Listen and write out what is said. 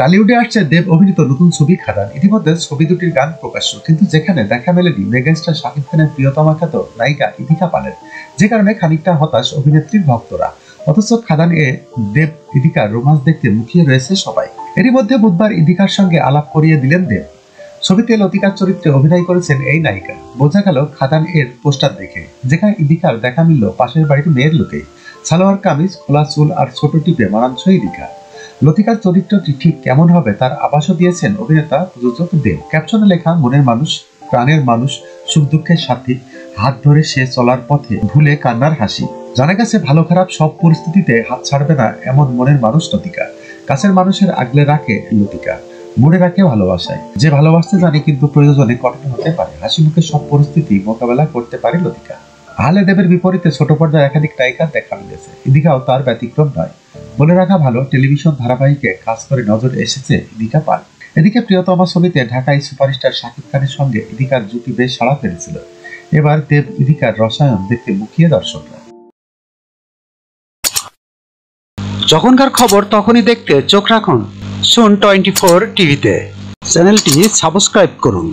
টালিউডে আসছে দেব অভিনীত নতুন ছবি খাদান। ইতিমধ্যে ছবি দুটির গান প্রকাশ্য, কিন্তু যেখানে দেখা মেলেনি মেগাস্টার শাকিব খানের প্রিয়তমা খ্যাত নায়িকা ইদিকা পালের, যে কারণে খানিকটা হতাশ অভিনেত্রীর ভক্তরা। অথচ খাদান এ দেব ইদিকার রোমান্স দেখতে মুখিয়ে রয়েছে সবাই। এরই মধ্যে বুধবার ইদিকার সঙ্গে আলাপ করিয়ে দিলেন দেব। ছবিতে লতিকার চরিত্রে অভিনয় করেছেন এই নায়িকা। বোঝা গেল খাদান এর পোস্টার দেখে, যেখানে ইদিকার দেখা মিলল পাশের বাড়ির মেয়ের লোকেই। সালোয়ার কামিজ, খোলা চুল আর ছোট টিপে মানানসই ইদিকা। লতিকার চরিত্রটি ঠিক কেমন হবে তার আভাসও দিয়েছেন অভিনেতা প্রযোজক দেব। ক্যাপশনে লেখা, মনের মানুষ, প্রাণের মানুষ, সুখ দুঃখের সাথী, হাত ধরে সে চলার পথে ভুলে কান্নার হাসি। জানা গেছে ভালো খারাপ সব পরিস্থিতিতে হাত ছাড়বে না এমন মনের মানুষ লতিকা। কাছের মানুষের আগলে রাখে লতিকা, মনে রাখে ভালোবাসায়। যে ভালোবাসতে জানে কিন্তু প্রয়োজনে কঠিন হতে পারে, হাসি মুখে সব পরিস্থিতি মোকাবেলা করতে পারে লতিকা। আহলে দেবের বিপরীতে ছোট পর্দায় একাধিক নায়িকার দেখা মিলেছে, ইদিকাও তার ব্যতিক্রম নয়। বলে রাখা ভালো, টেলিভিশন ধারাবাহিকে কাজ করে নজর এসেছে ইদিকা পাল। এদিকে প্রিয়তমা ছবিতে ঢাকায় সুপারস্টার শাকিব খানের সঙ্গে ইদিকার জুটি বেশ সাড়া ফেলেছিল। এবার দেব ইদিকার রসায়ন দেখতে মুখিয়ে দর্শকরা। যখনকার খবর তখনই দেখতে চোখ রাখুন সুন 24 টিভিতে। চ্যানেলটি সাবস্ক্রাইব করুন।